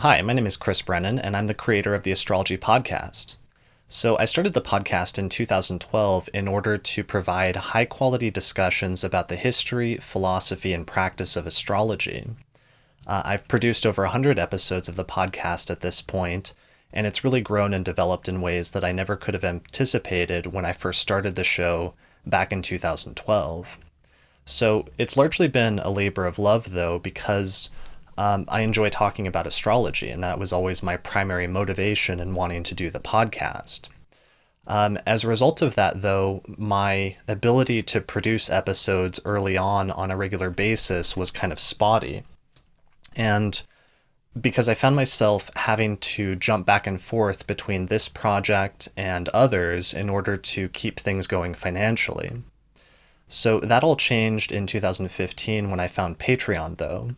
Hi, my name is Chris Brennan, and I'm the creator of the Astrology podcast. So, I started the podcast in 2012 in order to provide high quality discussions about the history, philosophy, and practice of astrology. I've produced over 100 episodes of the podcast at this point, and it's really grown and developed in ways that I never could have anticipated when I first started the show back in 2012. So it's largely been a labor of love, though, because I enjoy talking about astrology, and that was always my primary motivation in wanting to do the podcast. As a result of that, though, my ability to produce episodes early on a regular basis was kind of spotty. And because I found myself having to jump back and forth between this project and others in order to keep things going financially. So that all changed in 2015 when I found Patreon, though.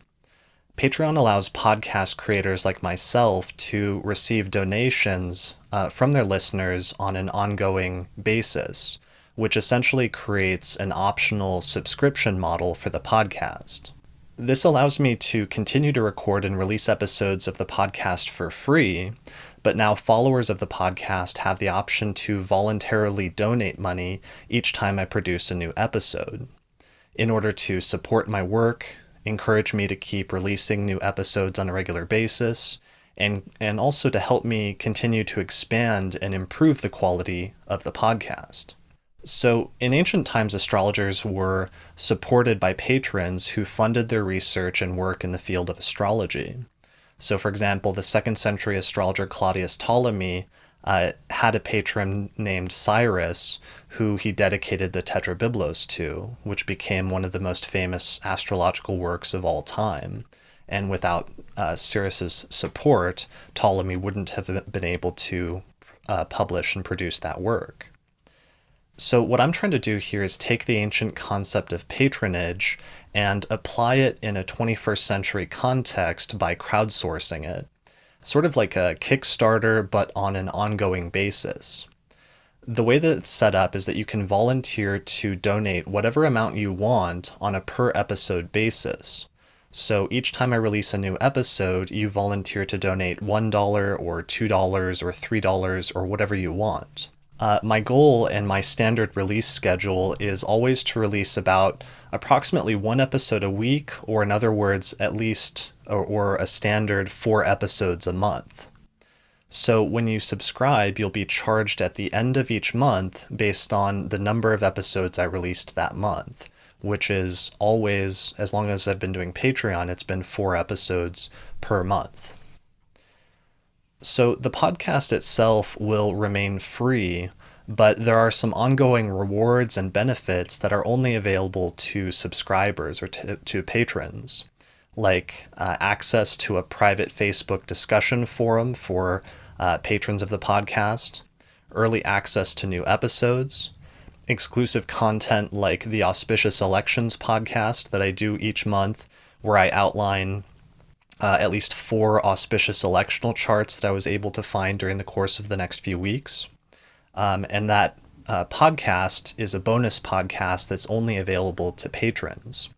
Patreon allows podcast creators like myself to receive donations from their listeners on an ongoing basis, which essentially creates an optional subscription model for the podcast. This allows me to continue to record and release episodes of the podcast for free, but now followers of the podcast have the option to voluntarily donate money each time I produce a new episode. In order to support my work, encourage me to keep releasing new episodes on a regular basis, and also to help me continue to expand and improve the quality of the podcast. So, in ancient times, astrologers were supported by patrons who funded their research and work in the field of astrology. So, for example, the 2nd century astrologer Claudius Ptolemy had a patron named Cyrus, who he dedicated the Tetrabiblos to, which became one of the most famous astrological works of all time. And without Cyrus's support, Ptolemy wouldn't have been able to publish and produce that work. So what I'm trying to do here is take the ancient concept of patronage and apply it in a 21st century context by crowdsourcing it, sort of like a Kickstarter, but on an ongoing basis. The way that it's set up is that you can volunteer to donate whatever amount you want on a per episode basis. So each time I release a new episode, you volunteer to donate $1 or $2 or $3 or whatever you want. My goal and my standard release schedule is always to release about approximately one episode a week, or in other words, at least or a standard 4 episodes a month. So when you subscribe, you'll be charged at the end of each month based on the number of episodes I released that month, which is always, as long as I've been doing Patreon, it's been 4 episodes per month. So the podcast itself will remain free, but there are some ongoing rewards and benefits that are only available to subscribers or to patrons, like access to a private Facebook discussion forum for patrons of the podcast, early access to new episodes, exclusive content like the Auspicious Elections podcast that I do each month, where I outline at least 4 auspicious electional charts that I was able to find during the course of the next few weeks. And that podcast is a bonus podcast that's only available to patrons.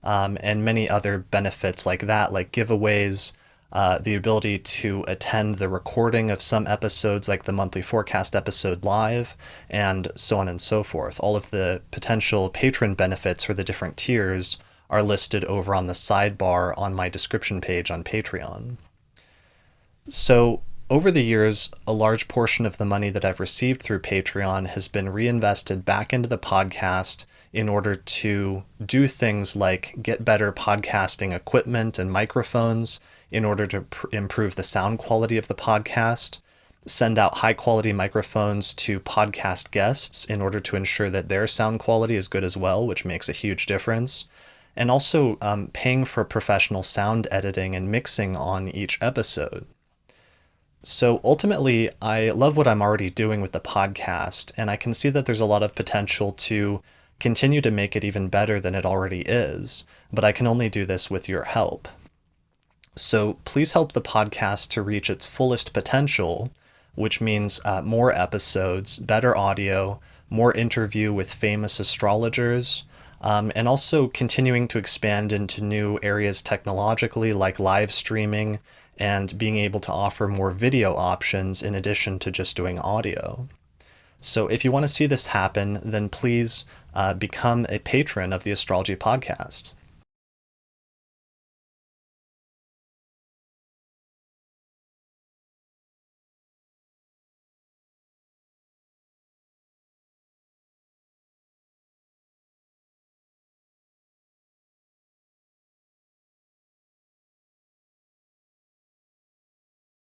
And many other benefits like that, like giveaways, the ability to attend the recording of some episodes like the monthly forecast episode live, and so on and so forth. All of the potential patron benefits for the different tiers are listed over on the sidebar on my description page on Patreon. So over the years, a large portion of the money that I've received through Patreon has been reinvested back into the podcast in order to do things like get better podcasting equipment and microphones in order to improve the sound quality of the podcast, send out high quality microphones to podcast guests in order to ensure that their sound quality is good as well, which makes a huge difference, and also paying for professional sound editing and mixing on each episode. So ultimately, I love what I'm already doing with the podcast, and I can see that there's a lot of potential to continue to make it even better than it already is, but I can only do this with your help. So please help the podcast to reach its fullest potential, which means more episodes, better audio, more interview with famous astrologers, and also continuing to expand into new areas technologically like live streaming and being able to offer more video options in addition to just doing audio. So if you want to see this happen, then please become a patron of the Astrology podcast.